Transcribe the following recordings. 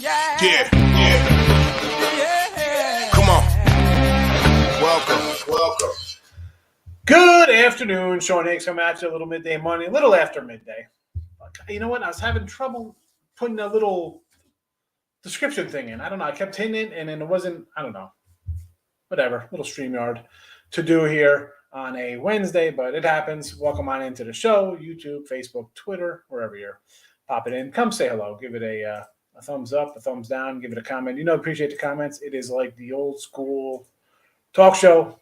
Yeah. Come on. Welcome. Good afternoon. Sean Higgs coming at you a little midday morning, a little after midday. You know what? I was having trouble putting a little description thing in. I don't know. I kept hitting it, and then it wasn't, I don't know. Whatever. Little StreamYard to do here on a Wednesday, but it happens. Welcome on into the show. YouTube, Facebook, Twitter, wherever you're popping in. Come say hello. Give it a thumbs up, a thumbs down. Give it a comment. Appreciate the comments. It is like the old school talk show.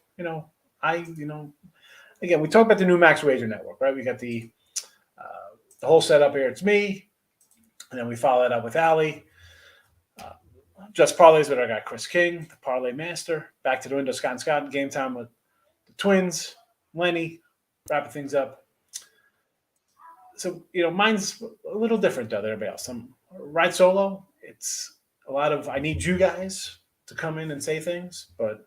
Again, we talk about the new Max Wager Network, right? We got the whole setup here. It's me, and then we follow that up with Allie. Just parlays with our guy Chris King, the parlay master. Back to the window, Scott. Game time with the twins, Lenny, wrapping things up. So mine's a little different than everybody else. I'm ride solo. It's a lot of I need you guys to come in and say things, but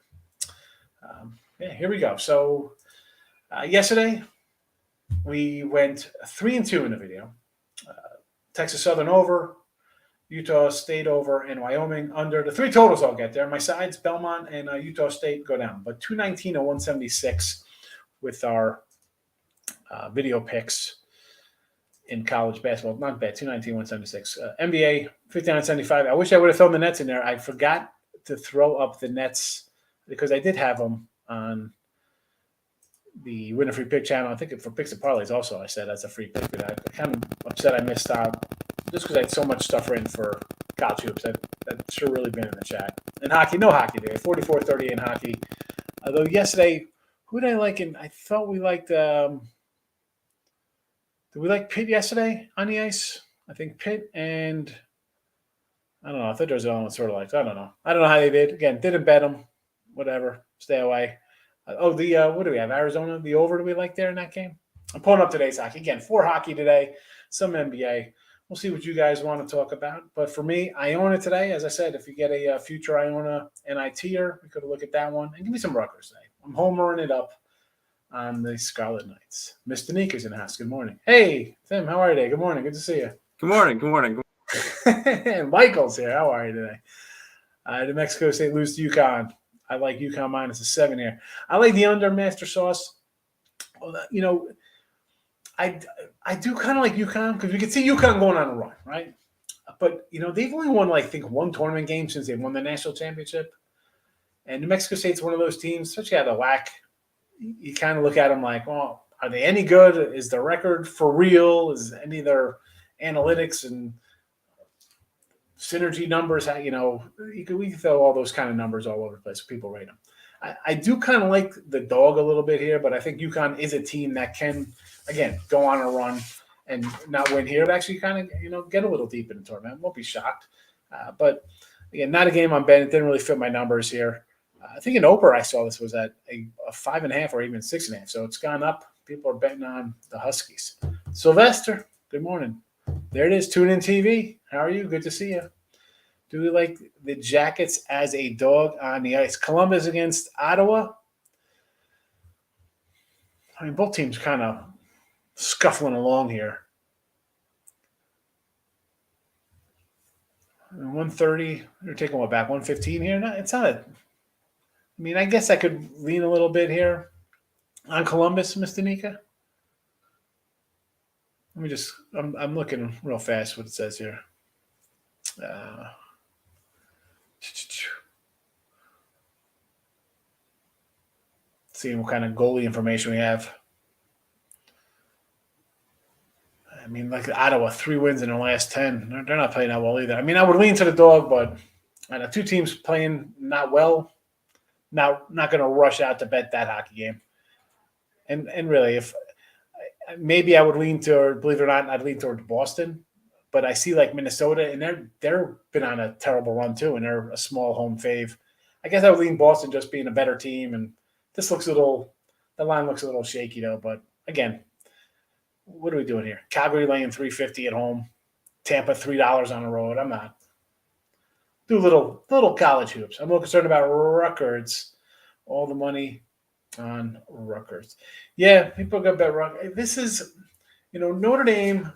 here we go. So. Yesterday, we went 3-2 in the video. Texas Southern over, Utah State over, and Wyoming under. The three totals I'll get there. My sides, Belmont and Utah State go down. But 219 and 176 with our video picks in college basketball. Not bad, 219, 176. NBA, 59.75. I wish I would have thrown the Nets in there. I forgot to throw up the Nets because I did have them on the Winner Free Pick channel. I think for Picks and Parlays also I said that's a free pick, but I kind of upset I missed out just because I had so much stuff written for college hoops. That sure really been in the chat. And hockey, no hockey today. 44-30 in hockey. Although yesterday, who did I like? I thought we liked did we like Pitt yesterday on the ice? I think Pitt and I don't know. I thought there was the only one sort of like I don't know how they did. Again, didn't bet them. Whatever. Stay away. What do we have? Arizona, the over, do we like there in that game? I'm pulling up today's hockey. Again, 4 hockey today, some NBA. We'll see what you guys want to talk about. But for me, Iona today, as I said, if you get a future Iona NITer, we could look at that one. And give me some Rutgers today. I'm homering it up on the Scarlet Knights. Mr. Nika's in the house. Good morning. Hey, Tim, how are you today? Good morning. Good to see you. Good morning. And Michael's here. How are you today? New Mexico State lose to UConn. I like UConn minus a 7 here. I like the under Master Sauce. I do kind of like UConn because we can see UConn going on a run, right? But, they've only won, I think, one tournament game since they won the national championship. And New Mexico State's one of those teams, especially out of WAC. You kind of look at them like, well, are they any good? Is the record for real? Is any of their analytics and synergy numbers, we can throw all those kind of numbers all over the place. People rate them. I do kind of like the dog a little bit here, but I think UConn is a team that can, again, go on a run and not win here, but actually kind of, get a little deep in the tournament. Won't be shocked. But, again, not a game I'm betting. It didn't really fit my numbers here. I think in Oprah I saw this was at a 5.5 or even 6.5, so it's gone up. People are betting on the Huskies. Sylvester, good morning. There it is, Tune In TV. How are you? Good to see you. Do we like the Jackets as a dog on the ice? Columbus against Ottawa. I mean, both teams kind of scuffling along here. 130. You're taking what back? 115 here? No, it's not a. I mean, I guess I could lean a little bit here on Columbus, Mr. Nika. Let me just. I'm looking real fast what it says here. Seeing what kind of goalie information we have. I mean, like Ottawa, 3 wins in the last 10. They're not playing that well either. I mean, I would lean to the dog, but I know 2 teams playing not well. Not going to rush out to bet that hockey game. And really, if maybe I would lean to, believe it or not, I'd lean towards Boston. But I see like Minnesota, and they're been on a terrible run too, and they're a small home fave. I guess I would lean Boston just being a better team, and the line looks a little shaky though. But again, what are we doing here? Calgary laying $3.50 at home, Tampa $3 on the road. I'm not. Do little college hoops. I'm more concerned about Rutgers. All the money on Rutgers. Yeah, people got bet Rutgers. This is, Notre Dame.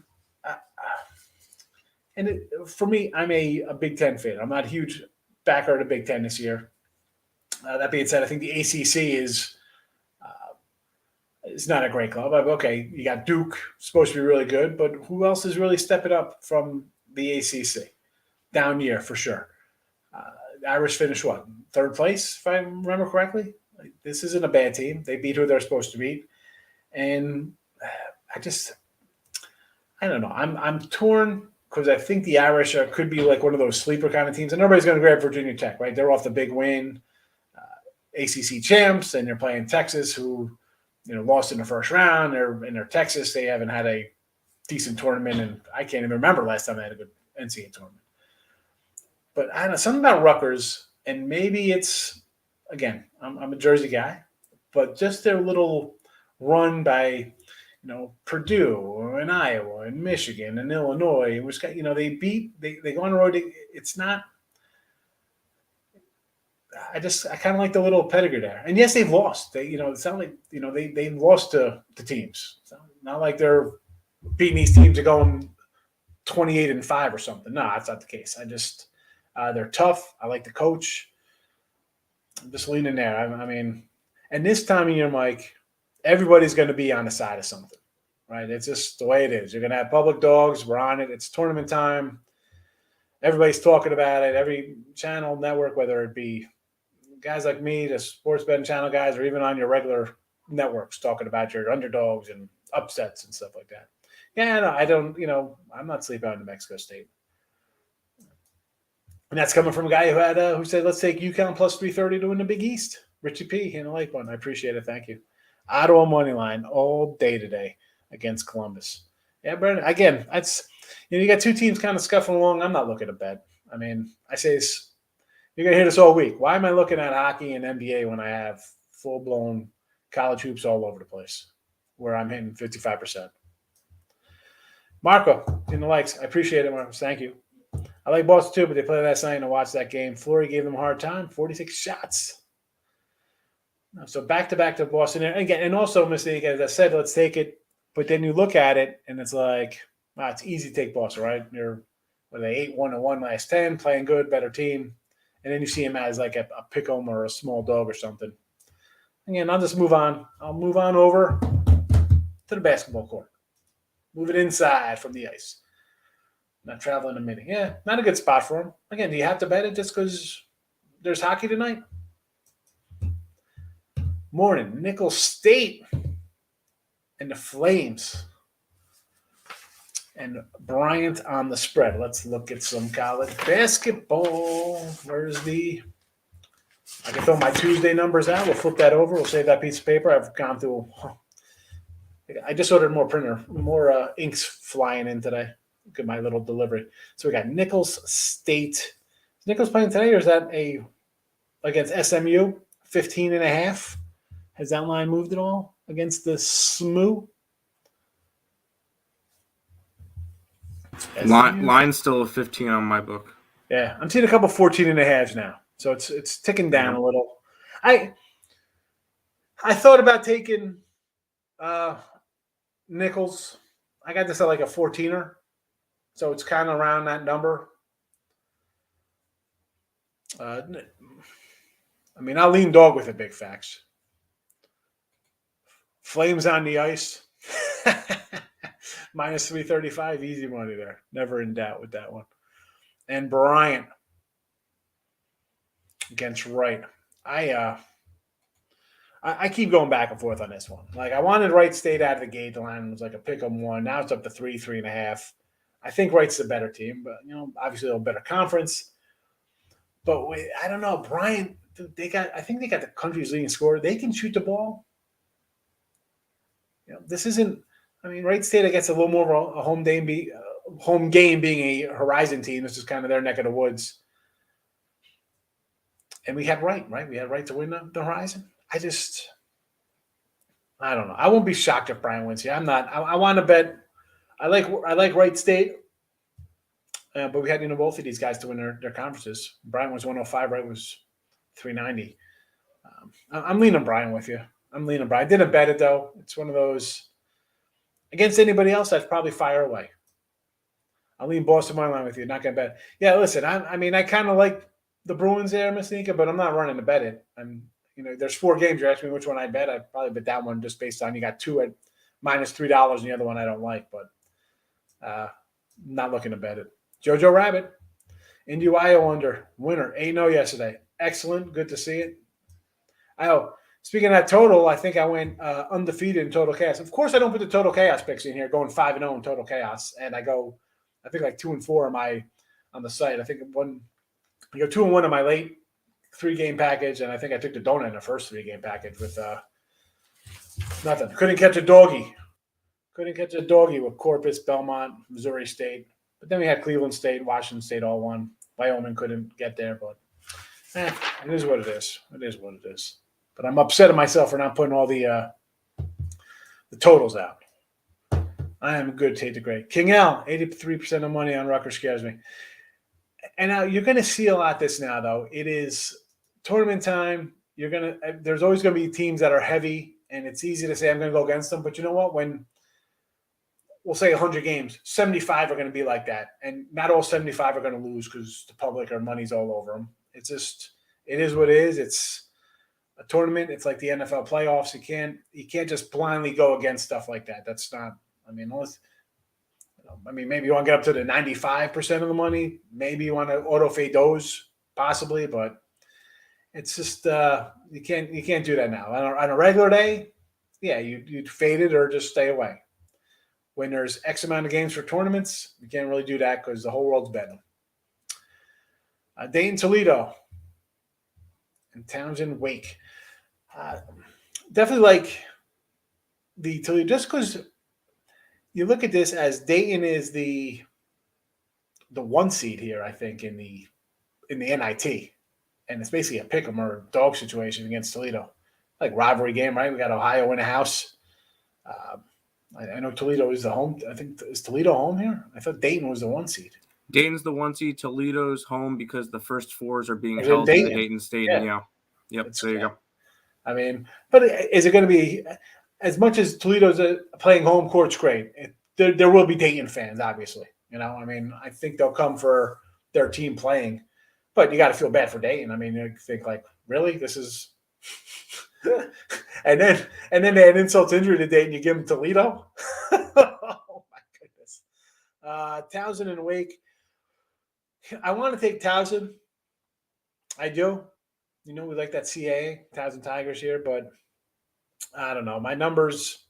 And for me, I'm a Big Ten fan. I'm not a huge backer of the Big Ten this year. That being said, I think the ACC is it's not a great club. Okay, you got Duke, supposed to be really good, but who else is really stepping up from the ACC? Down year for sure. The Irish finished what, third place, if I remember correctly. Like, this isn't a bad team. They beat who they're supposed to beat, and I don't know. I'm torn because I think the Irish could be like one of those sleeper kind of teams, and everybody's going to grab Virginia Tech, right? They're off the big win, ACC champs, and they're playing Texas, who lost in the first round. They're Texas. They haven't had a decent tournament, and I can't even remember last time they had a good NCAA tournament. But I don't know, something about Rutgers, and maybe it's, again, I'm a Jersey guy, but just their little run by, Purdue and Iowa and Michigan and Illinois, which they go on the road. It's not. I kind of like the little pedigree there. And yes, they've lost. It sounds like they lost to teams. It's not like they're beating these teams and going 28-5 or something. No, that's not the case. They're tough. I like the coach. I'm just leaning there. I mean, and this time of year, Mike, everybody's going to be on the side of something, right? It's just the way it is. You're going to have public dogs. We're on it. It's tournament time. Everybody's talking about it. Every channel, network, whether it be guys like me, the sports betting channel guys, or even on your regular networks, talking about your underdogs and upsets and stuff like that. Yeah, no, I don't. I'm not sleeping on New Mexico State. And that's coming from a guy who said, let's take UConn plus 330 to win the Big East. Richie P. in the Lake one. I appreciate it. Thank you. Ottawa money line all day today against Columbus. Yeah, Brandon, again, that's you got two teams kind of scuffling along. I'm not looking to bet. I mean, I say this, you're going to hear this all week. Why am I looking at hockey and NBA when I have full-blown college hoops all over the place where I'm hitting 55%? Marco in the likes. I appreciate it, Marcos. Thank you. I like Boston too, but they played last night and I watched that game. Fleury gave them a hard time, 46 shots. So back-to-back to Boston. And again, and also, mistake, as I said, let's take it. But then you look at it, and it's like, wow, it's easy to take Boston, right? They're 8-1-1 last 10, playing good, better team. And then you see him as like a pick 'em or a small dog or something. Again, I'll just move on. I'll move on over to the basketball court. Move it inside from the ice. Not traveling a minute. Yeah, not a good spot for him. Again, do you have to bet it just because there's hockey tonight? Morning, Nicholls State and the Flames. And Bryant on the spread. Let's look at some college basketball. I can throw my Tuesday numbers out. We'll flip that over. We'll save that piece of paper. I've gone through. I just ordered more inks flying in today. Look at my little delivery. So we got Nicholls State. Is Nicholls playing today, or is that against SMU? 15.5. Has that line moved at all against the SMU? Line's still a 15 on my book. Yeah, I'm seeing a couple 14.5s now, so it's ticking down a little. I thought about taking Nicholls. I got this at like a 14er, so it's kind of around that number. I mean, I'll lean dog with it, big facts. Flames on the ice. Minus 335, easy money there. Never in doubt with that one. And Bryant against Wright. I keep going back and forth on this one. Like, I wanted Wright State out of the gate. The line was like a pick 'em one. Now it's up to 3.5. I think Wright's the better team, but obviously a better conference. But I don't know. Bryant, I think they got the country's leading scorer. They can shoot the ball. This isn't. I mean, Wright State, I guess, a little more of a home game being a Horizon team. This is kind of their neck of the woods. And we had Wright, right? We had Wright to win the Horizon. I don't know. I won't be shocked if Bryant wins here. I'm not. I want to bet. I like Wright State, but we had both of these guys to win their conferences. Bryant was 105. Wright was 390. I'm leaning Bryant with you. I'm leaning Bryant. I didn't bet it though. It's one of those. Against anybody else, I'd probably fire away. I'll lean Boston money line with you. Not gonna bet. Yeah, listen. I kind of like the Bruins there, Miss Nika, but I'm not running to bet it. There's 4 games. You're asking me which one I bet. I'd probably bet that one just based on you got 2 at -$3, and the other one I don't like, but not looking to bet it. Jojo Rabbit, Indy Ohio under winner 8-0 yesterday. Excellent, good to see it. Speaking of that total, I think I went undefeated in total chaos. Of course, I don't put the total chaos picks in here, going 5-0 in total chaos, and I think like 2-4 on the site. I think I go 2-1 in my late 3-game package, and I think I took the donut in the first 3-game package with nothing. Couldn't catch a doggy with Corpus, Belmont, Missouri State. But then we had Cleveland State, Washington State all won. Wyoming couldn't get there, but it is what it is. It is what it is. But I'm upset at myself for not putting all the totals out. I am good, Tate the Great. King L, 83% of money on Rutgers scares me. And now you're going to see a lot this now, though. It is tournament time. There's always going to be teams that are heavy, and it's easy to say I'm going to go against them. But you know what? When we'll say 100 games, 75 are going to be like that. And not all 75 are going to lose because the public or money's all over them. It is what it is. It's a tournament. It's like the NFL playoffs. You can't just blindly go against stuff like that. That's not, maybe you want to get up to the 95% of the money. Maybe you want to auto fade those possibly, but it's just, you can't do that now. On a regular day, yeah, you'd fade it or just stay away. When there's X amount of games for tournaments, you can't really do that because the whole world's betting. Dayton, Toledo, and Townsend, Wake. Definitely like the Toledo, just because you look at this as Dayton is the 1 seed here, I think, in the NIT. And it's basically a pick 'em or dog situation against Toledo. Like rivalry game, right? We got Ohio in the house. I know Toledo is the home. I think, is Toledo home here? I thought Dayton was the 1 seed. Dayton's the 1 seed. Toledo's home because the first 4s are being Is it held in the Dayton? Dayton Stadium. Yeah. Yep. It's There you okay. go. But is it going to be as much as Toledo's playing home court's great? There will be Dayton fans, obviously. I think they'll come for their team playing, but you got to feel bad for Dayton. You think like, really, this is, and then they had insult to injury to Dayton. You give them Toledo. Oh my goodness. Townsend and Wake. I want to take Townsend. I do. We like that CAA, Townsend Tigers here, but I don't know. My numbers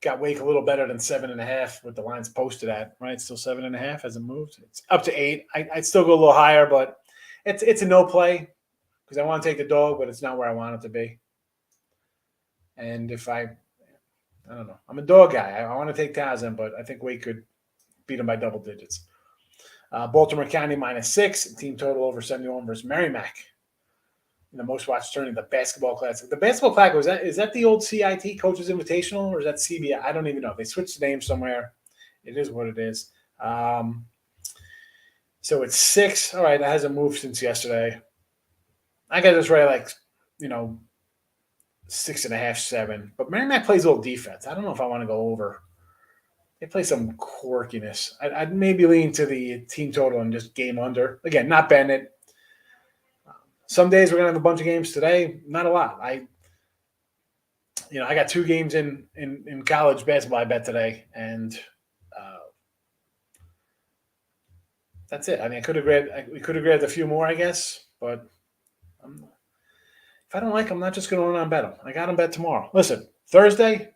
got Wake a little better than 7.5 with the lines posted at, right? Still 7.5, hasn't moved. It's up to 8. I'd still go a little higher, but it's a no play because I want to take the dog, but it's not where I want it to be. And if I don't know. I'm a dog guy. I want to take Townsend, but I think Wake could beat them by double digits. Baltimore County -6, team total over 71 versus Merrimack. The most watched tournament, the Basketball Classic. The Basketball Classic, is that the old CIT Coaches Invitational, or is that CBI? I don't even know. They switched the name somewhere. It is what it is. So it's 6. All right, that hasn't moved since yesterday. I got this right, 6.5, 7. But Merrimack plays a little defense. I don't know if I want to go over. They play some quirkiness. I'd maybe lean to the team total and just game under. Again, not Bennett. Some days we're gonna have a bunch of games today. Not a lot. I got 2 games in college basketball I bet today, and that's it. We could have grabbed a few more, I guess, but if I don't like them, I'm not just gonna run on bet them. I got them bet tomorrow. Listen, Thursday,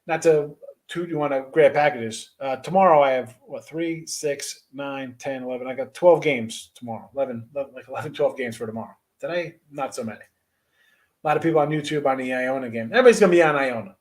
not to you want to grab packages. Tomorrow I have 3, 6, 9, 10, 11. I got 12 games tomorrow. 11, 12 games for tomorrow. Today, not so many. A lot of people on YouTube on the Iona game. Everybody's gonna be on Iona.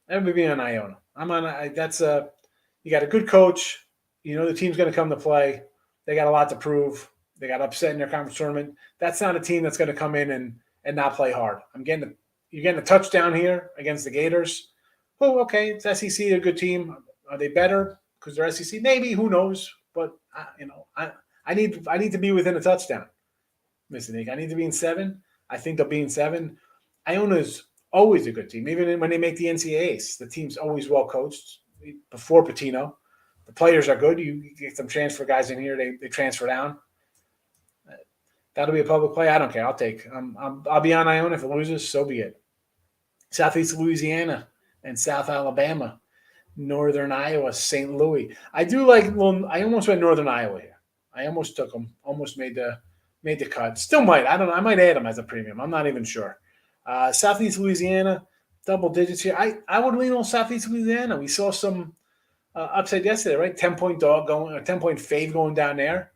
Everybody be on Iona. I'm on. You got a good coach. The team's gonna come to play. They got a lot to prove. They got upset in their conference tournament. That's not a team that's gonna come in and not play hard. You're getting a touchdown here against the Gators. Oh, okay, it's SEC, a good team. Are they better because they're SEC? Maybe, who knows? But I need to be within a touchdown, Mr. Nick. I need to be in 7. I think they'll be in 7. Iona's always a good team, even when they make the NCAAs. The team's always well coached before Patino. The players are good. You get some transfer guys in here. They transfer down. That'll be a public play. I don't care. I'll take. I'll be on Iona. If it loses, so be it. Southeast Louisiana and South Alabama, Northern Iowa, St. Louis. I do like. Well, I almost went Northern Iowa here. I almost took them. Almost made the cut. Still might. I don't know. I might add them as a premium. I'm not even sure. Southeast Louisiana, double digits here. I would lean on Southeast Louisiana. We saw some upside yesterday, right? 10-point dog going, a 10-point fade going down there.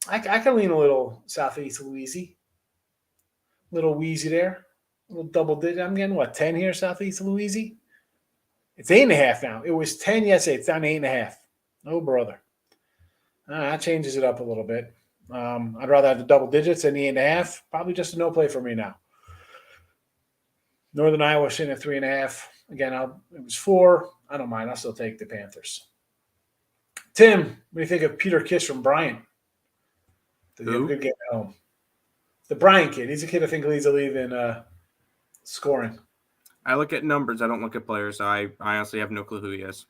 I can lean a little Southeast Louisiana. Little wheezy there. A little double digit. I'm getting, 10 here, Southeast Louisiana? It's 8.5 now. It was 10 yesterday. It's down to 8.5. Oh, brother. That changes it up a little bit. I'd rather have the double digits than the 8.5. Probably just a no play for me now. Northern Iowa sitting at 3.5. Again, it was 4. I don't mind. I'll still take the Panthers. Tim, what do you think of Peter Kiss from Bryant? Did he have a good game at home? The Bryant kid. He's a kid I think leads the league in scoring. I look at numbers. I don't look at players. I honestly have no clue who he is.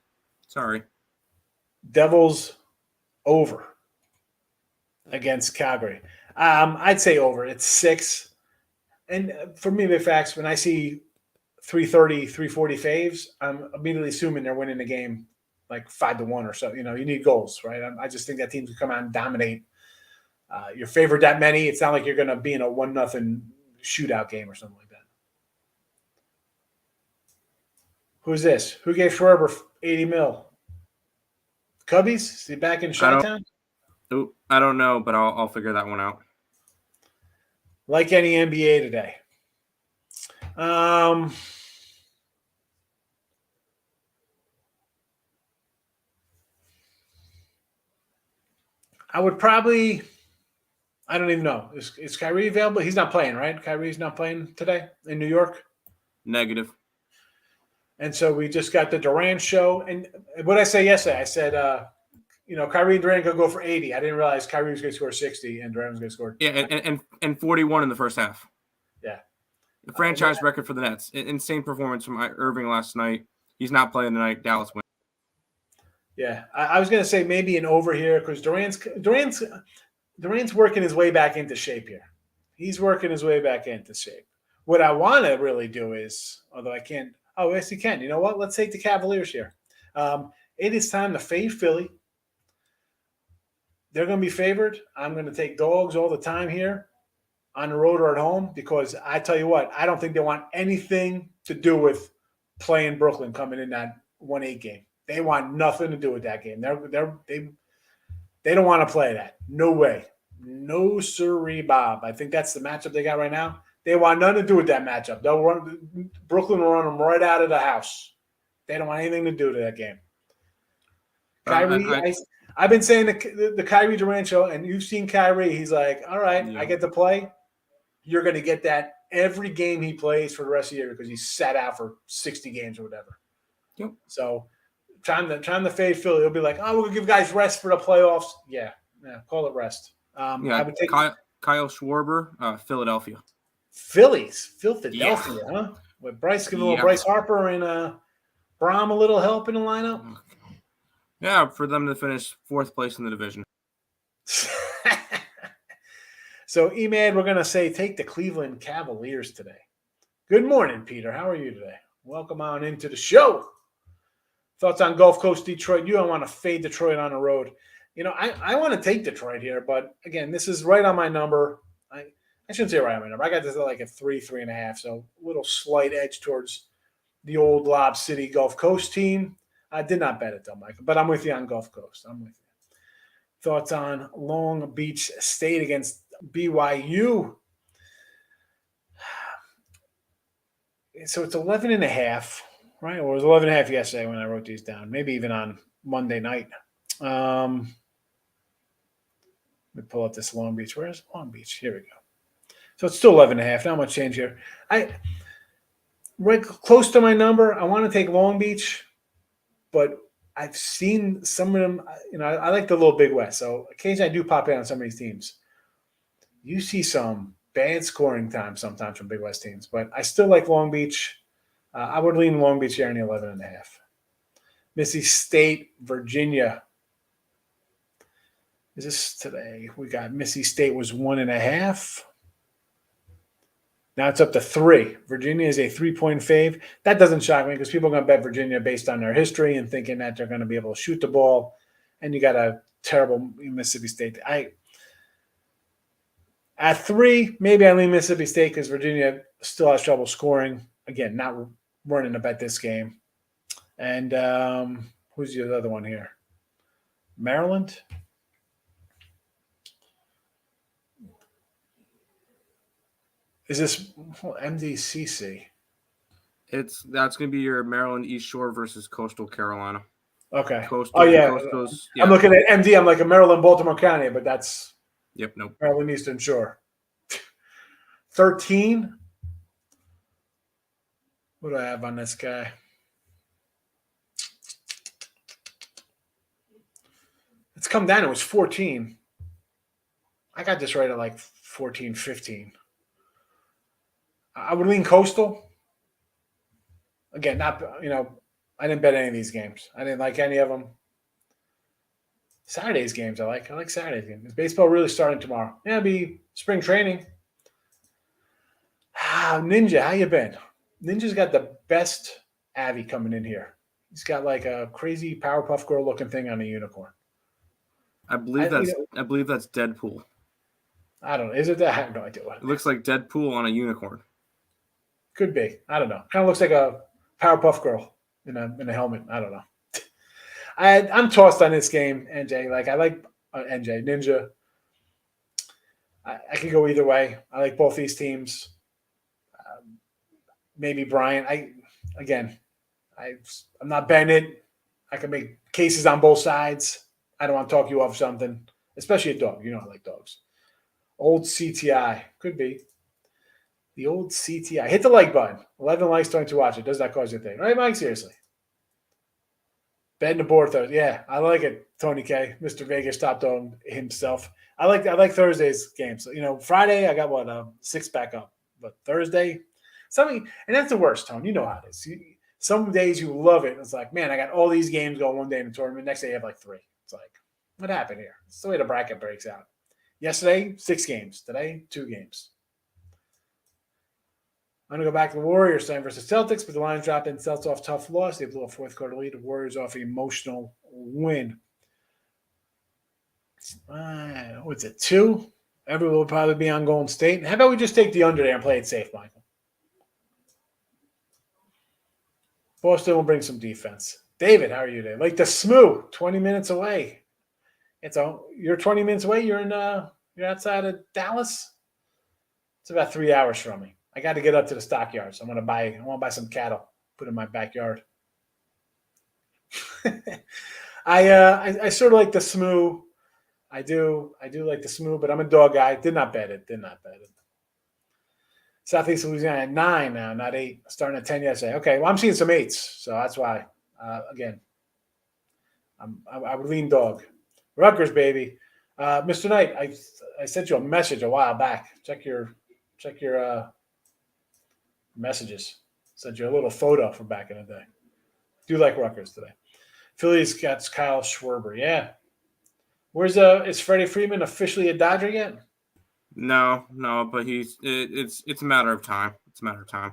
Sorry. Devils over against Calgary. I'd say over. It's 6. And for me, the facts, when I see 330, 340 faves, I'm immediately assuming they're winning the game like 5-1 or so. You need goals, right? I just think that team can come out and dominate. Your favorite that many, it's not like you're going to be in a 1-0 shootout game or something like that. Who's this? Who gave Schwarber $80 million? Cubbies? Is he back in Chi-Town? I don't know, but I'll figure that one out. Like any NBA today. I would probably – I don't even know. Is Kyrie available? He's not playing, right? Kyrie's not playing today in New York? Negative. And so we just got the Durant show. And what did I say yesterday? I said, Kyrie and Durant could go for 80. I didn't realize Kyrie was going to score 60 and Durant was going to score. Yeah, and 41 in the first half. Yeah. The franchise record for the Nets. Insane performance from Irving last night. He's not playing tonight. Dallas wins. Yeah. I was going to say maybe an over here because Durant's working his way back into shape here. He's working his way back into shape. What I want to really do is, although I can't – oh, yes, you can. You know what? Let's take the Cavaliers here. It is time to fade Philly. They're going to be favored. I'm going to take dogs all the time here on the road or at home because I tell you what, I don't think they want anything to do with playing Brooklyn coming in that 1-8 game. They want nothing to do with that game. They don't want to play that. No way. No sirree, Bob. I think that's the matchup they got right now. They want nothing to do with that matchup. Brooklyn will run them right out of the house. They don't want anything to do to that game. Kyrie, I've been saying the Kyrie Durant show, and you've seen Kyrie. He's like, all right, yeah. I get to play. You're going to get that every game he plays for the rest of the year because he's sat out for 60 games or whatever. Yep. So trying to fade Philly. He'll be like, oh, we'll give guys rest for the playoffs. Yeah, call it rest. I would take Kyle Schwarber, Philadelphia. Philadelphia, huh? With Bryce Harper and Brahm a little help in the lineup. Yeah, for them to finish 4th place in the division. So, Emad, we're going to say take the Cleveland Cavaliers today. Good morning, Peter. How are you today? Welcome on into the show. Thoughts on Gulf Coast Detroit? You don't want to fade Detroit on the road. I want to take Detroit here, but again, this is right on my number. I shouldn't say right on my number. I got this at like a 3.5, so a little slight edge towards the old Lob City Gulf Coast team. I did not bet it though, Michael, but I'm with you on Gulf Coast. I'm with you. Thoughts on Long Beach State against BYU? So it's 11.5, right? Or it was 11.5 yesterday when I wrote these down. Maybe even on Monday night. Let me pull up this Long Beach. Where's Long Beach? Here we go. So it's still 11.5. Not much change here. Right close to my number. I want to take Long Beach, but I've seen some of them. I like the little Big West. So occasionally I do pop in on some of these teams. You see some bad scoring time sometimes from Big West teams, but I still like Long Beach. I would lean Long Beach here in the 11.5. Mississippi State, Virginia. Is this today? We got Mississippi State was 1.5. Now it's up to 3. Virginia is a 3-point fave. That doesn't shock me because people are going to bet Virginia based on their history and thinking that they're going to be able to shoot the ball. And you got a terrible Mississippi State. At 3, maybe I lean Mississippi State because Virginia still has trouble scoring. Again, not running to bet this game. And who's the other one here? Maryland? Is this MDCC? That's going to be your Maryland East Shore versus Coastal Carolina. Okay. Coastal, yeah. Yeah. I'm looking at MD. I'm like a Maryland, Baltimore County, but that's nope. Maryland Eastern Shore. 13. What do I have on this guy? It's come down. It was 14. I got this right at like 14, 15. I would lean Coastal. Again, I didn't bet any of these games. I didn't like any of them. Saturday's games I like. I like Saturday's games. Is baseball really starting tomorrow? Yeah, it'll be spring training. Ninja, how you been? Ninja's got the best Avi coming in here. He's got like a crazy Powerpuff Girl looking thing on a unicorn. I believe that's Deadpool. I don't know. Is it that? I have no idea what it looks like. Deadpool on a unicorn. Could be. I don't know. Kind of looks like a Powerpuff Girl in a helmet. I don't know. I'm tossed on this game, NJ. Like I like NJ Ninja. I could go either way. I like both these teams. Maybe Bryant. I'm not betting it. I can make cases on both sides. I don't want to talk you off something, especially a dog. You know I like dogs. Old CTI. Could be. The old CTI. Hit the like button. 11 likes, 22 watch it. Does that cause you a thing? Right, Mike? Seriously. Betting the board Thursday. Yeah, I like it, Tony K. Mr. Vegas top dog himself. I like Thursday's games. So, Friday I got 6 back up. But Thursday, and that's the worst, Tony. You know how it is. Some days you love it. It's like, man, I got all these games going one day in the tournament. Next day you have like 3. It's like, what happened here? It's the way the bracket breaks out. Yesterday, 6 games. Today, 2 games. I'm going to go back to the Warriors tonight versus Celtics, but the Lions dropped in. Celtics off tough loss. They blew a fourth quarter lead. The Warriors off an emotional win. What's it, 2? Everyone will probably be on Golden State. How about we just take the under there and play it safe, Michael? Boston will bring some defense. David, how are you today? Like the SMU, 20 minutes away. You're 20 minutes away. You're outside of Dallas. It's about 3 hours from me. I got to get up to the stockyards. I want to buy some cattle, put in my backyard. I sort of like the SMU. I do like the SMU, but I'm a dog guy. Did not bet it. Southeast Louisiana at 9 now, not 8. Starting at 10 yesterday. Okay, well, I'm seeing some 8s, so that's why. Again, I would lean dog. Rutgers, baby. Mr. Knight, I sent you a message a while back. Check your messages. Sent you a little photo from back in the day. Do like Rutgers today. Phillies got Kyle Schwarber. Yeah. Is Freddie Freeman officially a Dodger yet? No, but it's a matter of time. It's a matter of time.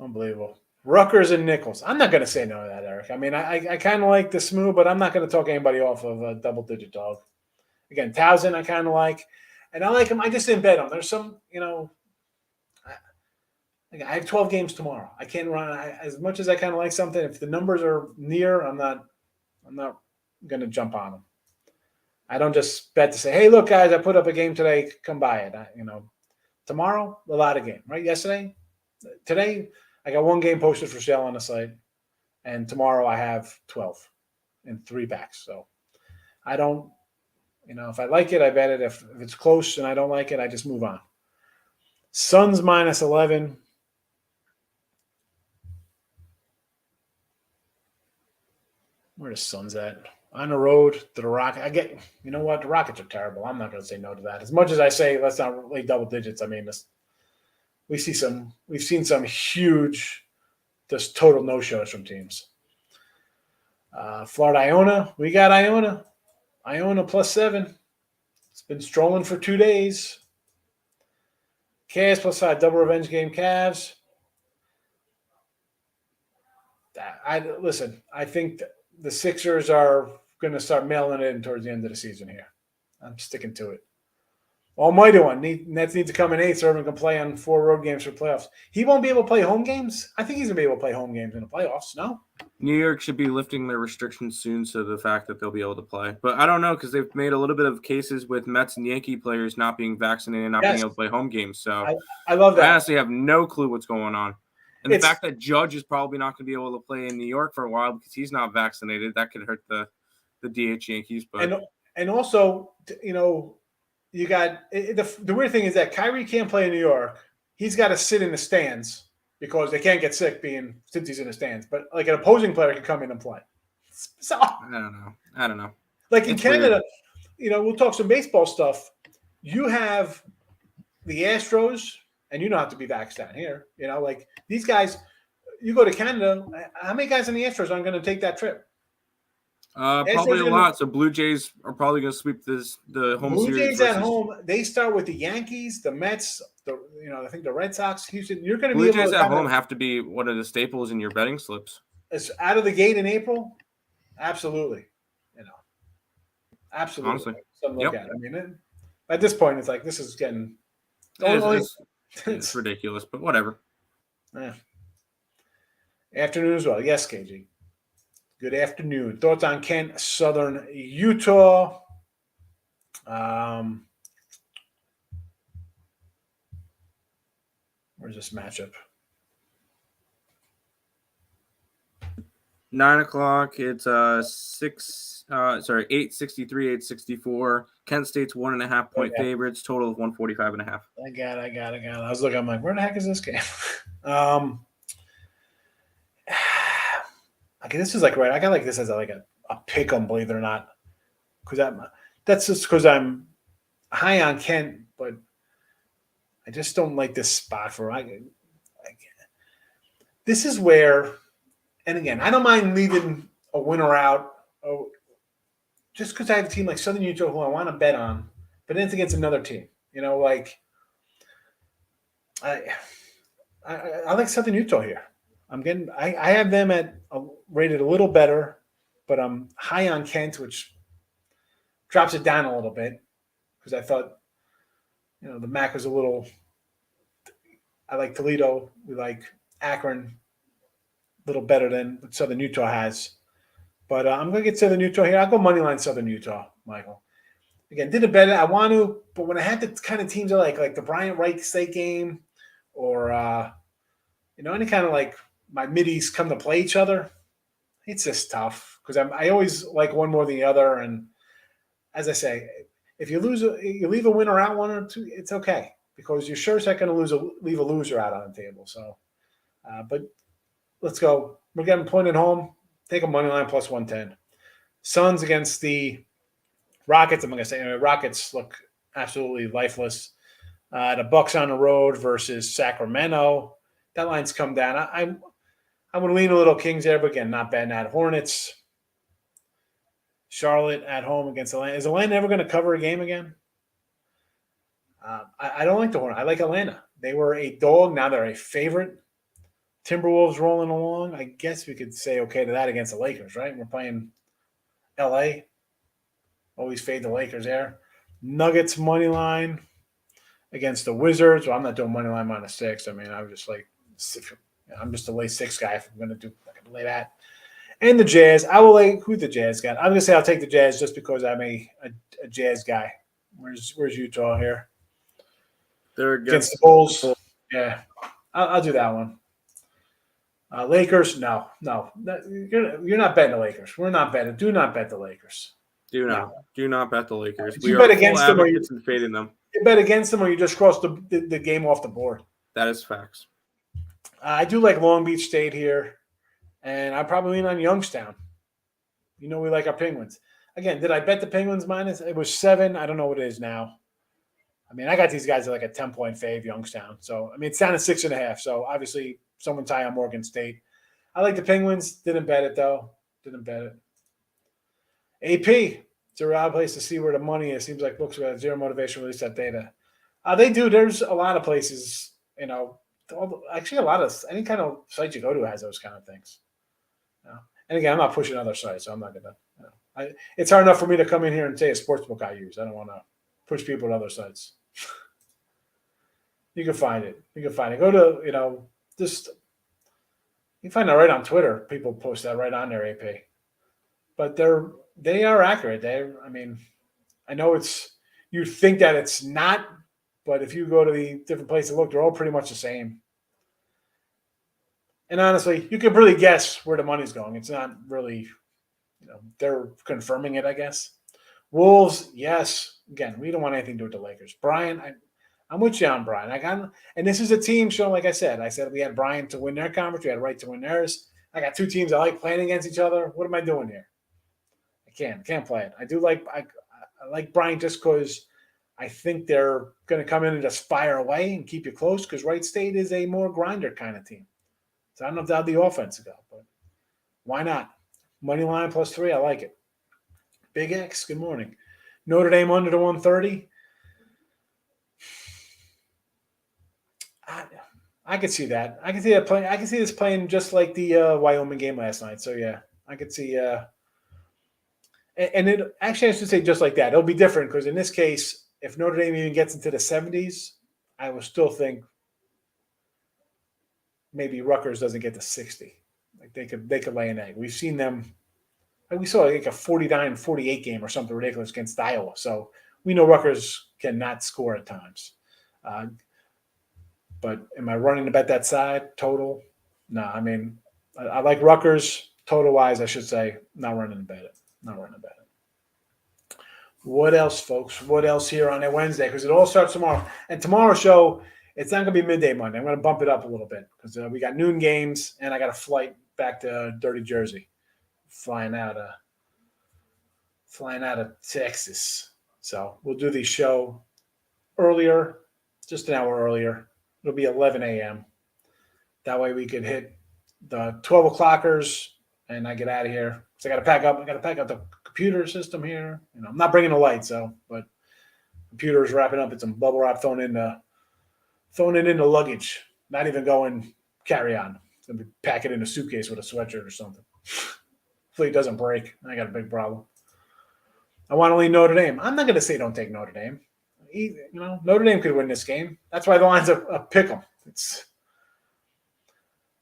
Unbelievable. Rutgers and Nichols. I'm not going to say no to that, Eric. I mean, I kind of like the SMU, but I'm not going to talk anybody off of a double-digit dog. Again, Towson I kind of like. And I like him. I just didn't bet him. There's some, I have 12 games tomorrow. I can't run. As much as I kind of like something, if the numbers are near, I'm not going to jump on them. I don't just bet to say, hey, look, guys, I put up a game today. Come buy it. Tomorrow, a lot of game, right? Today, I got 1 game posted for sale on the site. And tomorrow I have 12 in 3 backs. So I don't, if I like it, I bet it. If it's close and I don't like it, I just move on. Suns minus 11. Where the Suns at? On the road to the Rockets. You know what? The Rockets are terrible. I'm not going to say no to that. As much as I say let's not really double digits. I mean, we've seen some huge just total no-shows from teams. Florida Iona, we got Iona. Iona +7. It's been strolling for 2 days. Cavs +5, double revenge game. Cavs. I think the Sixers are going to start mailing it in towards the end of the season here. I'm sticking to it. Almighty one. Nets need to come in 8 so Irving can play on 4 road games for playoffs. He won't be able to play home games? I think he's going to be able to play home games in the playoffs, no? New York should be lifting their restrictions soon, so the fact that they'll be able to play. But I don't know, because they've made a little bit of cases with Mets and Yankee players not being vaccinated and not being able to play home games. So I love that. I honestly have no clue what's going on. And the fact that Judge is probably not going to be able to play in New York for a while because he's not vaccinated, that could hurt the DH Yankees. But and also, you got the weird thing is that Kyrie can't play in New York. He's got to sit in the stands because they can't get sick since he's in the stands. But like an opposing player can come in and play. So I don't know. Like in Canada, we'll talk some baseball stuff. You have the Astros, and you don't have to be vaxxed down here. Like these guys, you go to Canada. How many guys in the Astros aren't going to take that trip? Probably a lot. So Blue Jays are probably going to sweep the home series. Blue Jays at home. They start with the Yankees, the Mets. I think the Red Sox, Houston. You're going to be Blue Jays at home have to be one of the staples in your betting slips. It's out of the gate in April. Absolutely, absolutely. Honestly, something like that. I mean, at this point, it's like this is getting. It's ridiculous, but whatever. Yeah. Afternoon as well. Yes, KG. Good afternoon. Thoughts on Kent, Southern Utah? Where's this matchup? 9 o'clock. It's 863, 864. Kent State's 1.5 point favorites. Total of 145.5. I got it. I was looking. I'm like, where the heck is this game? Okay, this is like right. I got like this as a pick 'em, believe it or not, because that's just because I'm high on Kent, but I just don't like this spot for. This is where, and again, I don't mind leaving a winner out, just because I have a team like Southern Utah who I want to bet on, but then it's against another team. I like Southern Utah here. I have them rated a little better, but I'm high on Kent, which drops it down a little bit because I thought, the MAC was a little. I like Toledo. We like Akron a little better than what Southern Utah has, but I'm going to get Southern Utah here. I'll go moneyline Southern Utah, Michael. Again, didn't bet it. I want to, but when I had the kind of teams I like the Bryant Wright State game, or any kind of like. My middies come to play each other, it's just tough because I always like one more than the other. And as I say, if you you leave a winner out 1 or 2, it's okay because you're sure it's not going to leave a loser out on the table. So, but let's go. We're getting pointed home. Take a money line plus 110. Suns against the Rockets. I'm going to say Rockets look absolutely lifeless. The Bucks on the road versus Sacramento. That line's come down. I would lean a little Kings there, but again, not bad at Hornets. Charlotte at home against Atlanta. Is Atlanta ever going to cover a game again? I don't like the Hornets. I like Atlanta. They were a dog. Now they're a favorite. Timberwolves rolling along. I guess we could say okay to that against the Lakers, right? We're playing L.A. Always fade the Lakers there. Nuggets money line against the Wizards. Well, I'm not doing money line -6. I mean, I was just like – I'm just a lay 6 guy if I'm going to do lay that. And the Jazz. I will lay who the Jazz got. I'm going to say I'll take the Jazz just because I'm a Jazz guy. Where's Utah here? They're against the Bulls. Yeah, I'll do that one. Lakers, no. You're not betting the Lakers. We're not betting. Do not bet the Lakers. Do not bet the Lakers. We bet against them, or you fading them. You bet against them, or you just cross the game off the board. That is facts. I do like Long Beach State here, and I probably lean on Youngstown. We like our Penguins. Again, did I bet the Penguins minus? It was 7. I don't know what it is now. I mean, I got these guys at like a 10-point fave, Youngstown. So, I mean, it's down to 6.5. So, obviously, someone's high on Morgan State. I like the Penguins. Didn't bet it though. Didn't bet it. AP. It's a odd place to see where the money is. Seems like books have zero motivation to release that data. They do. There's a lot of places, actually a lot of any kind of site you go to has those kind of things. And again, I'm not pushing other sites, so I'm not gonna. It's hard enough for me to come in here and say a sports book I use. I don't want to push people to other sites. You can find it. Go to just you can find that right on Twitter. People post that right on their AP, but they are accurate. I know you think that it's not, but if you go to the different places to look, they're all pretty much the same. And honestly, you can really guess where the money's going. It's not really, they're confirming it, I guess. Wolves, yes. Again, we don't want anything to do with the Lakers. Brian, I'm with you on Brian. And this is a team show, like I said. I said we had Brian to win their conference. We had Wright to win theirs. I got two teams I like playing against each other. What am I doing here? I can't play it. I like Brian just because I think they're going to come in and just fire away and keep you close because Wright State is a more grinder kind of team. So I don't know how the offense go, but why not? Money line +3, I like it. Big X, good morning. Notre Dame under the 130. I could see that. I can see that playing. I can see this playing just like the Wyoming game last night. So yeah, I could see. And it actually, I should say just like that. It'll be different because in this case, if Notre Dame even gets into the 70s, I will still think maybe Rutgers doesn't get to 60. Like they could lay an egg. We've seen them. We saw like a 49-48 game or something ridiculous against Iowa. So we know Rutgers cannot score at times. But am I running to bet that side total? No, I like Rutgers total wise. I should say not running to bet it. What else, folks? What else here on a Wednesday? Because it all starts tomorrow. And tomorrow's show, it's not going to be midday Monday. I'm going to bump it up a little bit because we got noon games and I got a flight back to Dirty Jersey, flying out of Texas. So we'll do the show earlier, just an hour earlier. It'll be 11 a.m. That way we could hit the 12 o'clockers and I get out of here. So I got to pack up. The computer system here. I'm not bringing the lights but computer's wrapping up. It's some bubble wrap thrown it in the luggage. Not even going carry on. It's gonna be packing in a suitcase with a sweatshirt or something. Hopefully it doesn't break. I got a big problem. I want to lean Notre Dame. I'm not going to say don't take Notre Dame. Notre Dame could win this game. That's why the line's a pick 'em.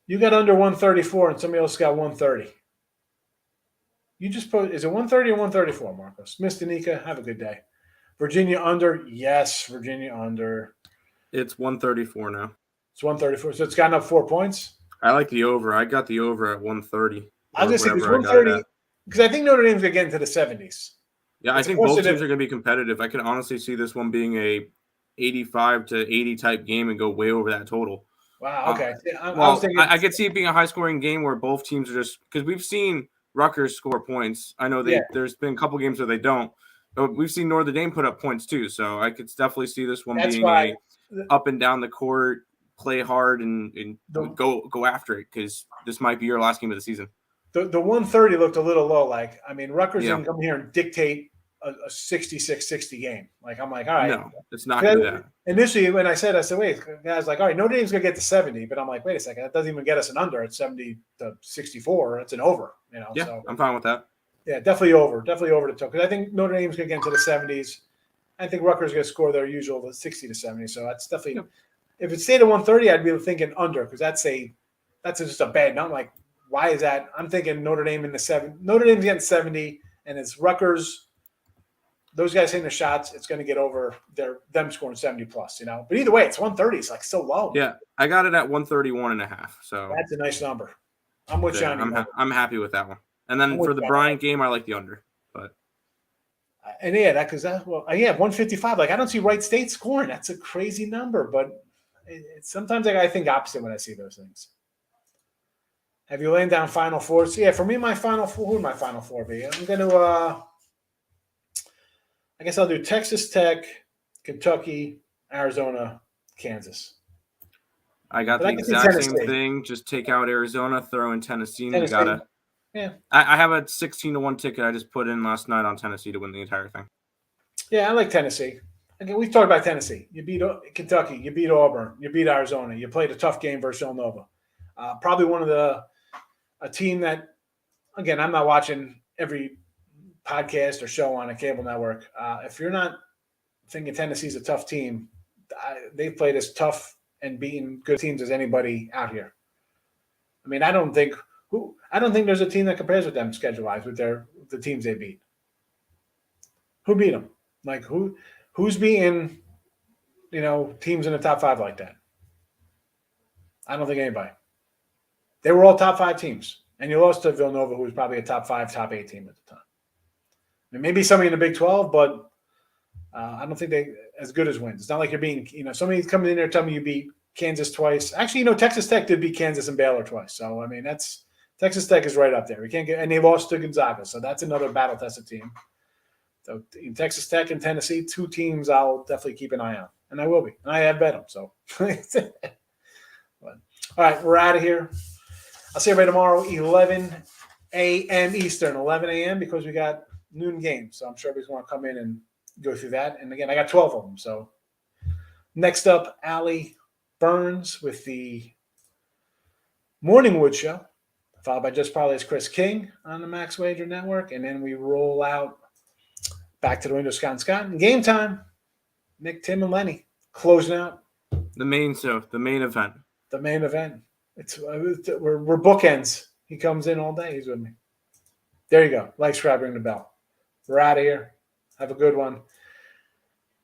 You got under 134 and somebody else got 130. You just put, is it 130 or 134, Marcos? Miss Danica, have a good day. Virginia under, yes, Virginia under. It's 134 now. It's 134, so it's gotten up 4 points. I like the over. I got the over at 130. I was going to say it's 130 because I think Notre Dame's going to get into the 70s. Yeah, I think both teams are going to be competitive. I can honestly see this one being a 85 to 80 type game and go way over that total. Wow, okay. I could see it being a high-scoring game where both teams are just – because we've seen Rutgers score points. I know there's been a couple games where they don't. But we've seen Notre Dame put up points too. So I could definitely see this one being a up and down the court, play hard, and go after it because this might be your last game of the season. The 130 looked a little low. Rutgers didn't come here and dictate a 66-60 game. I'm like, all right. No, it's not going to do that. Initially, when I said, wait, guys, all right, Notre Dame's going to get to 70. But I'm like, wait a second. That doesn't even get us an under. It's 70 to 64. It's an over. Yeah, so, I'm fine with that. Yeah, definitely over the total. Because I think Notre Dame's going to get into the 70s. I think Rutgers is going to score their usual 60 to 70. So that's definitely if it stayed at 130, I'd be thinking under because that's just a bad number. Like, why is that? I'm thinking Notre Dame in the 7. Notre Dame's getting 70, and it's Rutgers. Those guys hitting the shots, it's going to get over them scoring 70 plus, But either way, it's 130. It's so low. Yeah, I got it at 131.5. So that's a nice number. I'm with you. I'm happy with that one. And then for the Bryant game, I like the under. But and because 155. I don't see Wright State scoring. That's a crazy number, but sometimes I think opposite when I see those things. Have you laid down Final Fours? Yeah, for me, my Final Four. Who would my Final Four be? I'm going to. I guess I'll do Texas Tech, Kentucky, Arizona, Kansas. I got But the I can see exact same Tennessee. thing. Just take out Arizona, throw in Tennessee, and we Tennessee. gotta. Yeah. I have a 16-1 ticket I just put in last night on Tennessee to win the entire thing. Yeah, I like Tennessee. Again, we've talked about Tennessee. You beat Kentucky. You beat Auburn. You beat Arizona. You played a tough game versus Villanova. Probably one of a team that, again, I'm not watching every podcast or show on a cable network. If you're not thinking Tennessee's a tough team, they've played as tough and beaten good teams as anybody out here. I mean, I don't think there's a team that compares with them schedule-wise with the teams they beat. Who beat them? Like who's beating, teams in the top 5 like that? I don't think anybody. They were all top 5 teams, and you lost to Villanova, who was probably a top 5, top 8 team at the time. I mean, maybe somebody in the Big 12, but I don't think they as good as wins. It's not like you're being, somebody's coming in there telling me you beat Kansas twice. Actually, Texas Tech did beat Kansas and Baylor twice. So I mean, Texas Tech is right up there. We can't and they lost to Gonzaga, so that's another battle-tested team. So in Texas Tech and Tennessee, 2 teams I'll definitely keep an eye on, and I will be. And I have bet them. So, but, all right, we're out of here. I'll see everybody tomorrow, 11 a.m. Eastern, 11 a.m. because we got noon games. So I'm sure everybody's going to come in and go through that. And again, I got 12 of them. So next up, Allie Burns with the Morning Wood Show, followed by Just Probably as Chris King on the Max Wager Network, and then we roll out back to the window, Scott and Scott. And game time, Nick, Tim, and Lenny closing out the main event. The main event. We're bookends. He comes in all day. He's with me. There you go. Like, subscribe, ring the bell. We're out of here. Have a good one.